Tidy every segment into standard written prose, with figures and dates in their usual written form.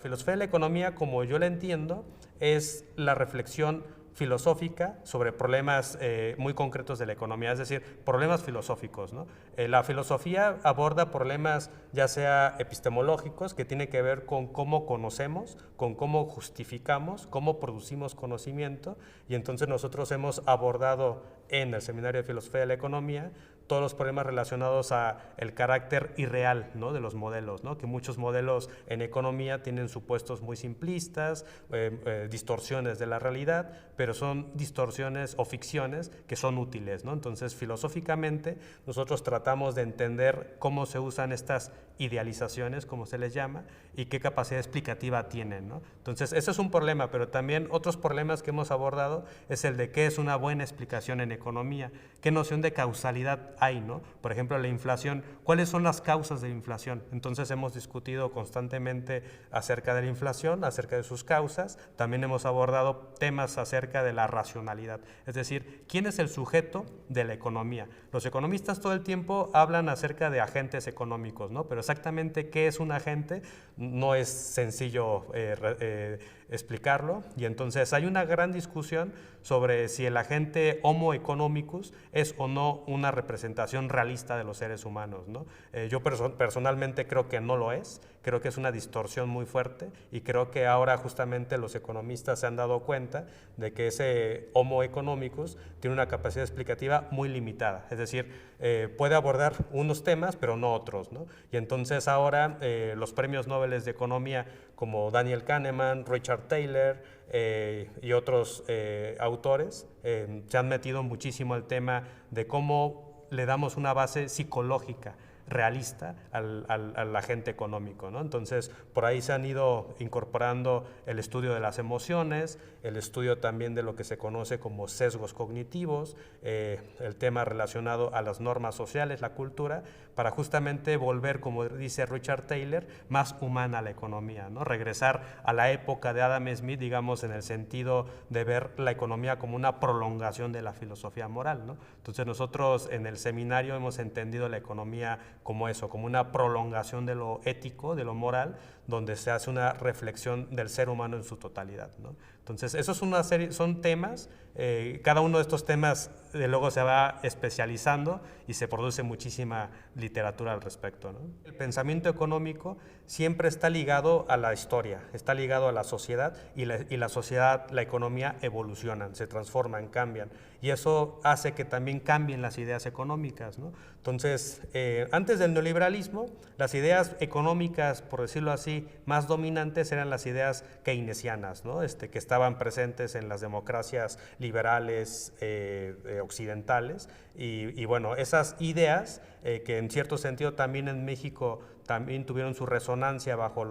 filosofía de la economía, como yo la entiendo, es la reflexión filosófica sobre problemas muy concretos de la economía, es decir, problemas filosóficos, ¿no? La filosofía aborda problemas ya sea epistemológicos, que tiene que ver con cómo conocemos, con cómo justificamos, cómo producimos conocimiento, y entonces nosotros hemos abordado en el Seminario de Filosofía de la Economía todos los problemas relacionados a el carácter irreal, ¿no?, de los modelos, ¿no?, que muchos modelos en economía tienen supuestos muy simplistas, distorsiones de la realidad, pero son distorsiones o ficciones que son útiles, ¿no? Entonces, filosóficamente, nosotros tratamos de entender cómo se usan estas idealizaciones, como se les llama, y qué capacidad explicativa tienen, ¿no? Entonces, ese es un problema, pero también otros problemas que hemos abordado es el de qué es una buena explicación en economía, qué noción de causalidad hay, ¿no? Por ejemplo, la inflación, ¿cuáles son las causas de la inflación? Entonces, hemos discutido constantemente acerca de la inflación, acerca de sus causas, también hemos abordado temas acerca de la racionalidad, es decir, ¿quién es el sujeto de la economía? Los economistas todo el tiempo hablan acerca de agentes económicos, ¿no? Pero exactamente qué es un agente no es sencillo explicarlo, y entonces hay una gran discusión sobre si el agente Homo economicus es o no una representación realista de los seres humanos, ¿no? Yo personalmente creo que no lo es, creo que es una distorsión muy fuerte, y creo que ahora justamente los economistas se han dado cuenta de que ese Homo economicus tiene una capacidad explicativa muy limitada, es decir, puede abordar unos temas pero no otros, ¿no? Y entonces ahora los premios Nobel de Economía como Daniel Kahneman, Richard Thaler y otros autores se han metido muchísimo al tema de cómo le damos una base psicológica realista al agente económico, ¿no? Entonces, por ahí se han ido incorporando el estudio de las emociones, el estudio también de lo que se conoce como sesgos cognitivos, el tema relacionado a las normas sociales, la cultura, para justamente volver, como dice Richard Thaler, más humana la economía, ¿no? Regresar a la época de Adam Smith, digamos, en el sentido de ver la economía como una prolongación de la filosofía moral, ¿no? Entonces, nosotros en el seminario hemos entendido la economía como eso, como una prolongación de lo ético, de lo moral, donde se hace una reflexión del ser humano en su totalidad, ¿no? Entonces, eso es una serie, son temas, cada uno de estos temas luego se va especializando y se produce muchísima literatura al respecto, ¿no? El pensamiento económico siempre está ligado a la historia, está ligado a la sociedad, y la sociedad, la economía evolucionan, se transforman, cambian, y eso hace que también cambien las ideas económicas, ¿no? Entonces, antes del neoliberalismo, las ideas económicas, por decirlo así, más dominantes eran las ideas keynesianas, ¿no? Que estaban presentes en las democracias liberales occidentales, y bueno, esas ideas que en cierto sentido también en México también tuvieron su resonancia bajo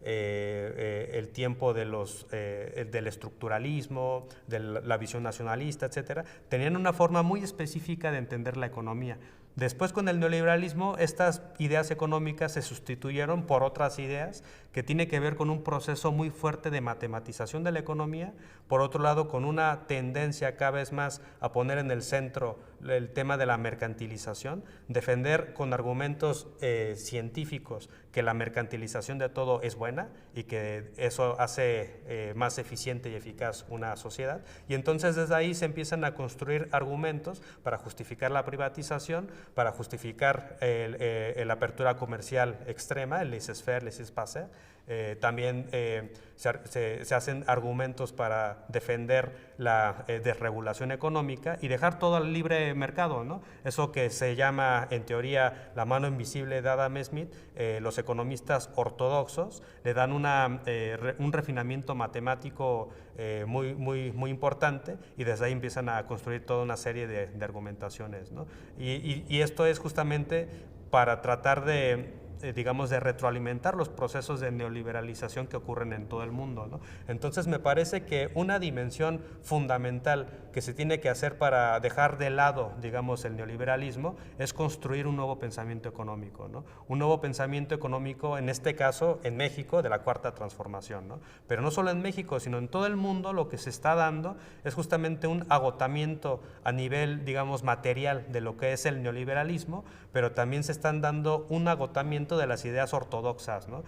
el tiempo del estructuralismo, de la visión nacionalista, etcétera, tenían una forma muy específica de entender la economía. Después, con el neoliberalismo, estas ideas económicas se sustituyeron por otras ideas que tienen que ver con un proceso muy fuerte de matematización de la economía, por otro lado, con una tendencia cada vez más a poner en el centro el tema de la mercantilización, defender con argumentos científicos que la mercantilización de todo es buena y que eso hace más eficiente y eficaz una sociedad, y entonces desde ahí se empiezan a construir argumentos para justificar la privatización, para justificar la apertura comercial extrema, el laissez-faire, laissez-passer. También se hacen argumentos para defender la desregulación económica y dejar todo al libre mercado, ¿no? Eso que se llama en teoría la mano invisible de Adam Smith, los economistas ortodoxos le dan un refinamiento matemático muy importante, y desde ahí empiezan a construir toda una serie de argumentaciones, ¿no? Y esto es justamente para tratar digamos, de retroalimentar los procesos de neoliberalización que ocurren en todo el mundo, ¿no? Entonces, me parece que una dimensión fundamental que se tiene que hacer para dejar de lado, digamos, el neoliberalismo es construir un nuevo pensamiento económico, ¿no? Un nuevo pensamiento económico, en este caso, en México, de la Cuarta Transformación, ¿no? Pero no solo en México, sino en todo el mundo, lo que se está dando es justamente un agotamiento a nivel, digamos, material de lo que es el neoliberalismo, pero también se están dando un agotamiento de las ideas ortodoxas, ¿no?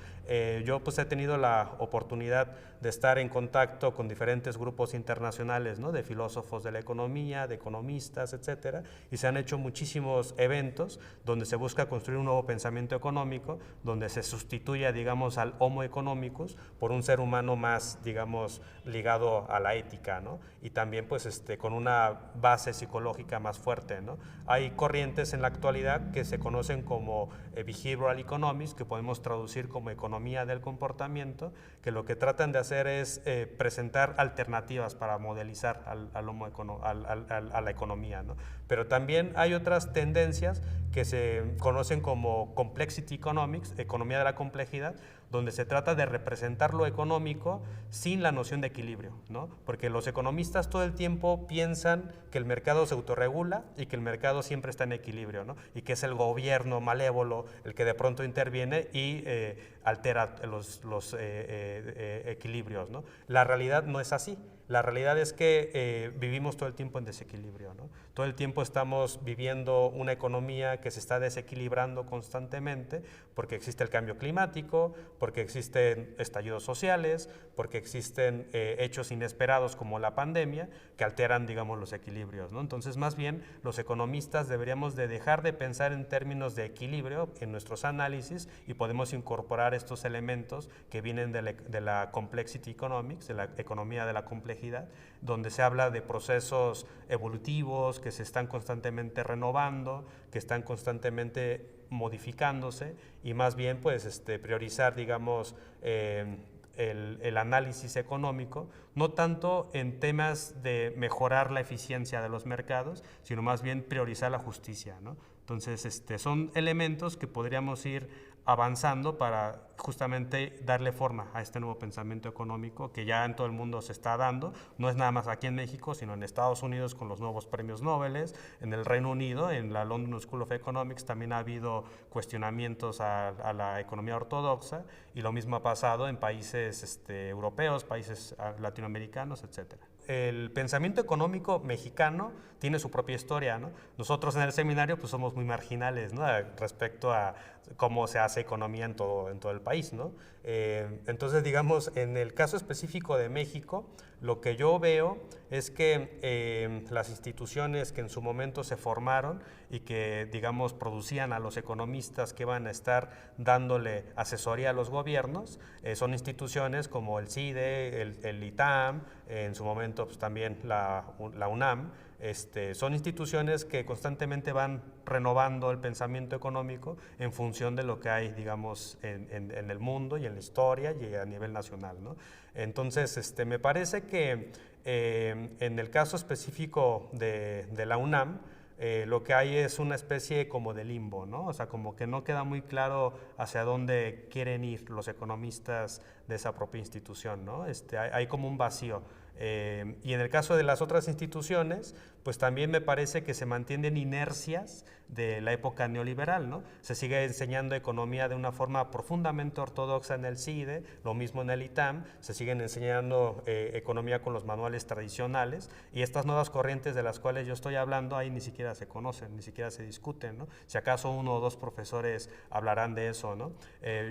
Yo pues he tenido la oportunidad de estar en contacto con diferentes grupos internacionales, ¿no? De filósofos de la economía, de economistas, etcétera, y se han hecho muchísimos eventos donde se busca construir un nuevo pensamiento económico, donde se sustituya, digamos, al Homo economicus por un ser humano más, digamos, ligado a la ética, ¿no? Y también pues con una base psicológica más fuerte, ¿no? Hay corrientes en la actualidad que se conocen como behavioral economics, que podemos traducir como economía del comportamiento, que lo que tratan de hacer es presentar alternativas para modelizar a la economía, ¿no? Pero también hay otras tendencias que se conocen como complexity economics, economía de la complejidad, donde se trata de representar lo económico sin la noción de equilibrio, ¿no? Porque los economistas todo el tiempo piensan que el mercado se autorregula y que el mercado siempre está en equilibrio, ¿no? Y que es el gobierno malévolo el que de pronto interviene y altera los equilibrios, ¿no? La realidad no es así. La realidad es que vivimos todo el tiempo en desequilibrio, ¿no? Todo el tiempo estamos viviendo una economía que se está desequilibrando constantemente porque existe el cambio climático, porque existen estallidos sociales, porque existen hechos inesperados como la pandemia que alteran, digamos, los equilibrios, ¿no? Entonces, más bien, los economistas deberíamos de dejar de pensar en términos de equilibrio en nuestros análisis y podemos incorporar estos elementos que vienen de la complexity economics, de la economía de la complejidad, donde se habla de procesos evolutivos que se están constantemente renovando, que están constantemente modificándose y más bien pues priorizar, digamos, el análisis económico, no tanto en temas de mejorar la eficiencia de los mercados, sino más bien priorizar la justicia, ¿no? Entonces, son elementos que podríamos ir avanzando para justamente darle forma a este nuevo pensamiento económico que ya en todo el mundo se está dando. No es nada más aquí en México, sino en Estados Unidos con los nuevos premios Nobel, en el Reino Unido, en la London School of Economics también ha habido cuestionamientos a la economía ortodoxa y lo mismo ha pasado en países europeos, países latinoamericanos, etcétera. El pensamiento económico mexicano tiene su propia historia, ¿no? Nosotros en el seminario pues somos muy marginales, ¿no? Respecto a cómo se hace economía en todo el país, ¿no? Entonces, digamos, en el caso específico de México, lo que yo veo es que las instituciones que en su momento se formaron y que, digamos, producían a los economistas que van a estar dándole asesoría a los gobiernos, son instituciones como el CIDE, el ITAM, en su momento pues, también la UNAM. Son instituciones que constantemente van renovando el pensamiento económico en función de lo que hay, digamos, en el mundo y en la historia y a nivel nacional, ¿no? Entonces, me parece que en el caso específico de la UNAM, lo que hay es una especie como de limbo, ¿no? O sea, como que no queda muy claro hacia dónde quieren ir los economistas de esa propia institución, ¿no? Hay como un vacío. Y en el caso de las otras instituciones, pues también me parece que se mantienen inercias de la época neoliberal, ¿no? Se sigue enseñando economía de una forma profundamente ortodoxa en el CIDE, lo mismo en el ITAM, se siguen enseñando economía con los manuales tradicionales y estas nuevas corrientes de las cuales yo estoy hablando ahí ni siquiera se conocen, ni siquiera se discuten, ¿no? Si acaso uno o dos profesores hablarán de eso, ¿no?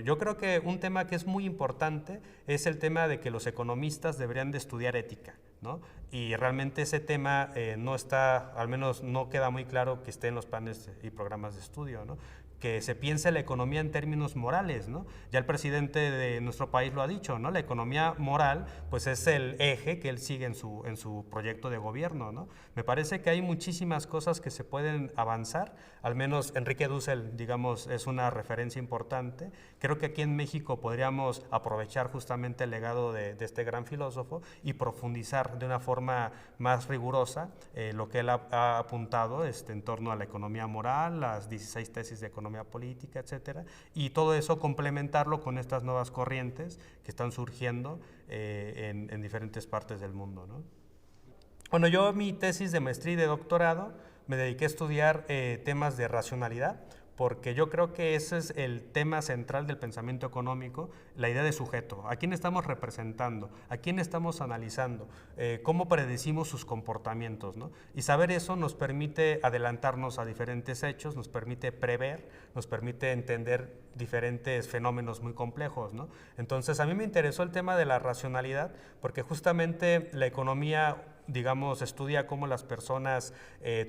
Yo creo que un tema que es muy importante es el tema de que los economistas deberían de estudiar ética, ¿no? Y realmente ese tema no está, al menos no queda muy claro que esté en los planes y programas de estudio, ¿no? Que se piense la economía en términos morales, ¿no? Ya el presidente de nuestro país lo ha dicho, ¿no? La economía moral, pues es el eje que él sigue en su proyecto de gobierno, ¿no? Me parece que hay muchísimas cosas que se pueden avanzar, al menos Enrique Dussel, digamos, es una referencia importante. Creo que aquí en México podríamos aprovechar justamente el legado de este gran filósofo y profundizar de una forma más rigurosa lo que él ha apuntado en torno a la economía moral, las 16 tesis de economía política, etcétera, y todo eso complementarlo con estas nuevas corrientes que están surgiendo en diferentes partes del mundo, ¿no? Bueno, yo mi tesis de maestría y de doctorado me dediqué a estudiar temas de racionalidad, porque yo creo que ese es el tema central del pensamiento económico, la idea de sujeto. ¿A quién estamos representando? ¿A quién estamos analizando? ¿Cómo predecimos sus comportamientos, ¿no? Y saber eso nos permite adelantarnos a diferentes hechos, nos permite prever, nos permite entender diferentes fenómenos muy complejos, ¿no? Entonces, a mí me interesó el tema de la racionalidad, porque justamente la economía, digamos, estudia cómo las personas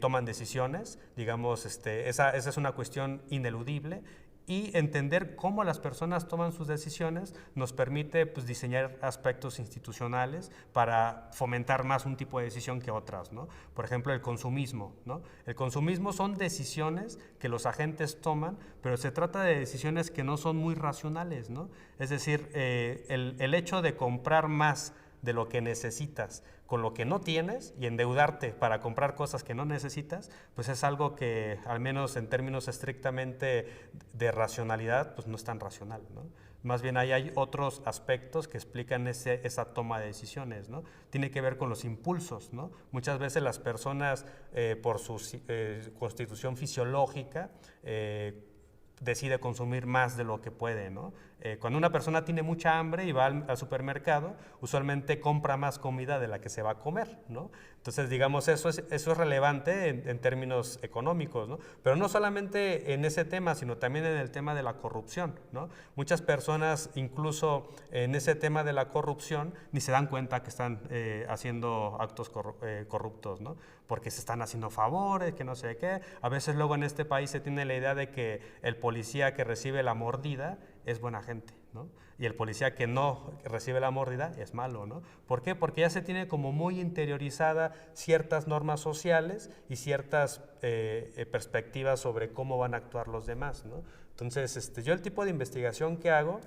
toman decisiones, digamos, esa es una cuestión ineludible, y entender cómo las personas toman sus decisiones nos permite, pues, diseñar aspectos institucionales para fomentar más un tipo de decisión que otras, ¿no? Por ejemplo, el consumismo, ¿no? El consumismo son decisiones que los agentes toman, pero se trata de decisiones que no son muy racionales, ¿no? Es decir, el hecho de comprar más de lo que necesitas con lo que no tienes y endeudarte para comprar cosas que no necesitas, pues es algo que, al menos en términos estrictamente de racionalidad, pues no es tan racional, ¿no? Más bien ahí hay otros aspectos que explican esa toma de decisiones, ¿no? Tiene que ver con los impulsos, ¿no? Muchas veces las personas, por su constitución fisiológica, decide consumir más de lo que puede, ¿no? Cuando una persona tiene mucha hambre y va al supermercado, usualmente compra más comida de la que se va a comer, ¿no? Entonces, digamos, eso es relevante en términos económicos, ¿no? Pero no solamente en ese tema, sino también en el tema de la corrupción, ¿no? Muchas personas, incluso en ese tema de la corrupción, ni se dan cuenta que están haciendo actos corruptos, ¿no? Porque se están haciendo favores, que no sé qué. A veces luego en este país se tiene la idea de que el policía que recibe la mordida es buena gente, ¿no? Y el policía que no recibe la mordida es malo, ¿no? ¿Por qué? Porque ya se tiene como muy interiorizada ciertas normas sociales y ciertas perspectivas sobre cómo van a actuar los demás, ¿no? Entonces, yo el tipo de investigación que hago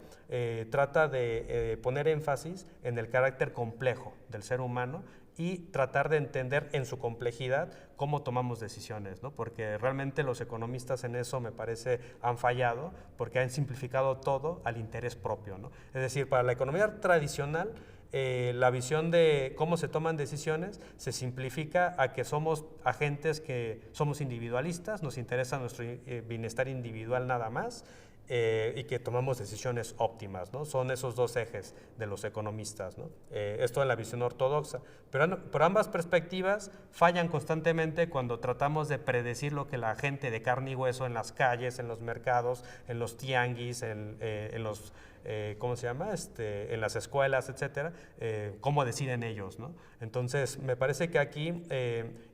trata de poner énfasis en el carácter complejo del ser humano y tratar de entender en su complejidad cómo tomamos decisiones, ¿no? Porque realmente los economistas en eso, me parece, han fallado, porque han simplificado todo al interés propio, ¿no? Es decir, para la economía tradicional, la visión de cómo se toman decisiones se simplifica a que somos agentes, que somos individualistas, nos interesa nuestro bienestar individual nada más, y que tomamos decisiones óptimas, ¿no? Son esos dos ejes de los economistas, ¿no? Esto en la visión ortodoxa. Pero ambas perspectivas fallan constantemente cuando tratamos de predecir lo que la gente de carne y hueso en las calles, en los mercados, en los tianguis, en los ¿cómo se llama? En las escuelas, etcétera, cómo deciden ellos, ¿no? Entonces, me parece que aquí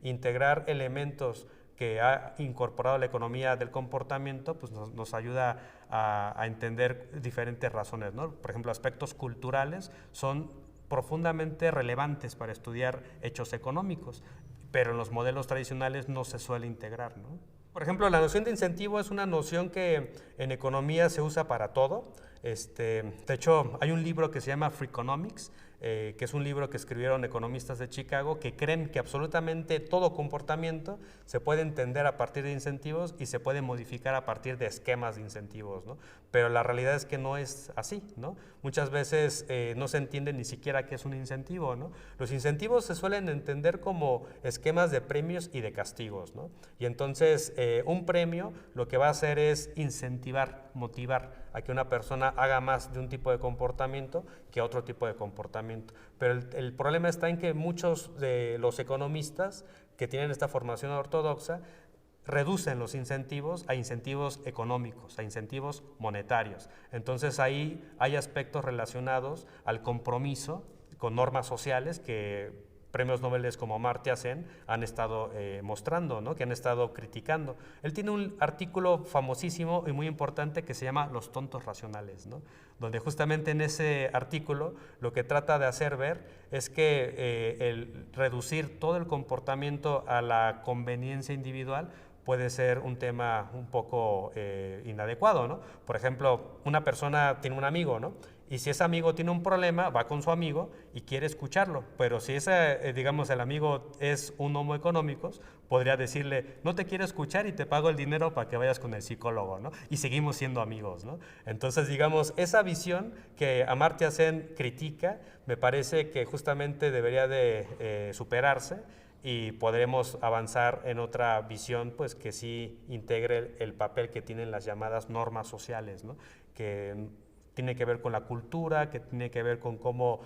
integrar elementos que ha incorporado la economía del comportamiento, pues nos ayuda a entender diferentes razones, ¿no? Por ejemplo, aspectos culturales son profundamente relevantes para estudiar hechos económicos, pero en los modelos tradicionales no se suele integrar, ¿no? Por ejemplo, la noción de incentivo es una noción que en economía se usa para todo. De hecho, hay un libro que se llama Freakonomics, que es un libro que escribieron economistas de Chicago que creen que absolutamente todo comportamiento se puede entender a partir de incentivos y se puede modificar a partir de esquemas de incentivos, ¿no? Pero la realidad es que no es así, ¿no? Muchas veces no se entiende ni siquiera qué es un incentivo, ¿no? Los incentivos se suelen entender como esquemas de premios y de castigos, ¿no? Y entonces un premio lo que va a hacer es incentivar, motivar a que una persona haga más de un tipo de comportamiento que otro tipo de comportamiento. Pero el problema está en que muchos de los economistas que tienen esta formación ortodoxa reducen los incentivos a incentivos económicos, a incentivos monetarios. Entonces ahí hay aspectos relacionados al compromiso con normas sociales que premios Nobel como Amartya Sen han estado mostrando, ¿no? Que han estado criticando. Él tiene un artículo famosísimo y muy importante que se llama Los tontos racionales, ¿no? Donde justamente en ese artículo lo que trata de hacer ver es que el reducir todo el comportamiento a la conveniencia individual puede ser un tema un poco inadecuado, ¿no? Por ejemplo, una persona tiene un amigo, ¿no? Y si ese amigo tiene un problema, va con su amigo y quiere escucharlo. Pero si ese, digamos, el amigo es un homo económicos, podría decirle, no te quiero escuchar y te pago el dinero para que vayas con el psicólogo, ¿no? Y seguimos siendo amigos, ¿no? Entonces, digamos, esa visión que Amartya Sen critica, me parece que justamente debería de superarse, y podremos avanzar en otra visión pues que sí integre el papel que tienen las llamadas normas sociales, ¿no? Que tiene que ver con la cultura, que tiene que ver con cómo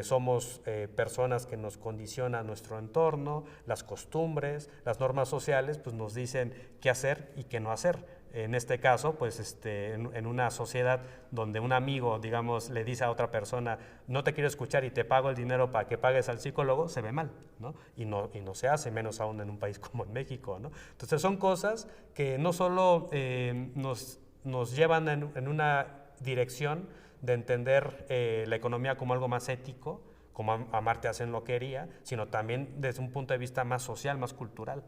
somos personas que nos condiciona nuestro entorno, las costumbres, las normas sociales pues nos dicen qué hacer y qué no hacer. En este caso, pues en una sociedad donde un amigo, digamos, le dice a otra persona, no te quiero escuchar y te pago el dinero para que pagues al psicólogo, se ve mal, ¿no? Y no se hace, menos aún en un país como en México, ¿no? Entonces son cosas que no solo nos llevan en una dirección de entender la economía como algo más ético, como Amartya Sen lo quería, sino también desde un punto de vista más social, más cultural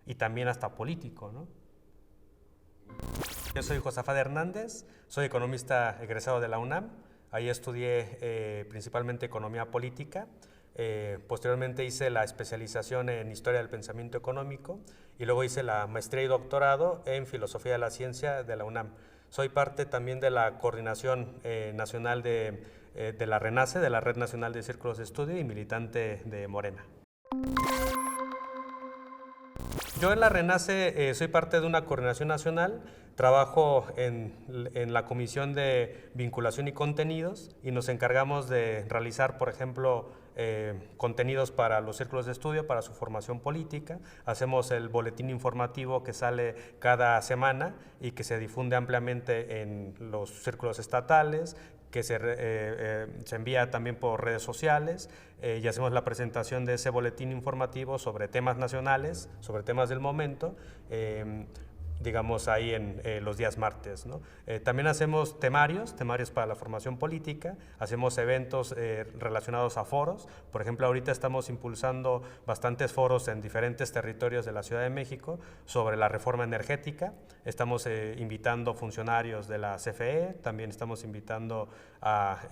y también hasta político, ¿no? Yo soy Josafat Hernández, soy economista egresado de la UNAM, ahí estudié principalmente economía política, posteriormente hice la especialización en historia del pensamiento económico y luego hice la maestría y doctorado en filosofía de la ciencia de la UNAM. Soy parte también de la coordinación nacional de la RENACE, de la Red Nacional de Círculos de Estudio, y militante de Morena. Yo en la RENACE soy parte de una coordinación nacional, trabajo en la Comisión de Vinculación y Contenidos y nos encargamos de realizar, por ejemplo, contenidos para los círculos de estudio, para su formación política. Hacemos el boletín informativo que sale cada semana y que se difunde ampliamente en los círculos estatales, que se envía también por redes sociales y hacemos la presentación de ese boletín informativo sobre temas nacionales, sobre temas del momento, digamos ahí en los días martes, ¿no? También hacemos temarios para la formación política, hacemos eventos relacionados a foros. Por ejemplo, ahorita estamos impulsando bastantes foros en diferentes territorios de la Ciudad de México sobre la reforma energética. Estamos invitando funcionarios de la CFE, también estamos invitando a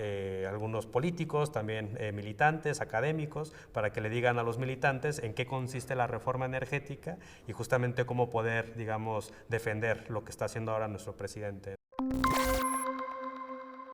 algunos políticos, también militantes, académicos, para que le digan a los militantes en qué consiste la reforma energética y justamente cómo poder, digamos, defender lo que está haciendo ahora nuestro presidente.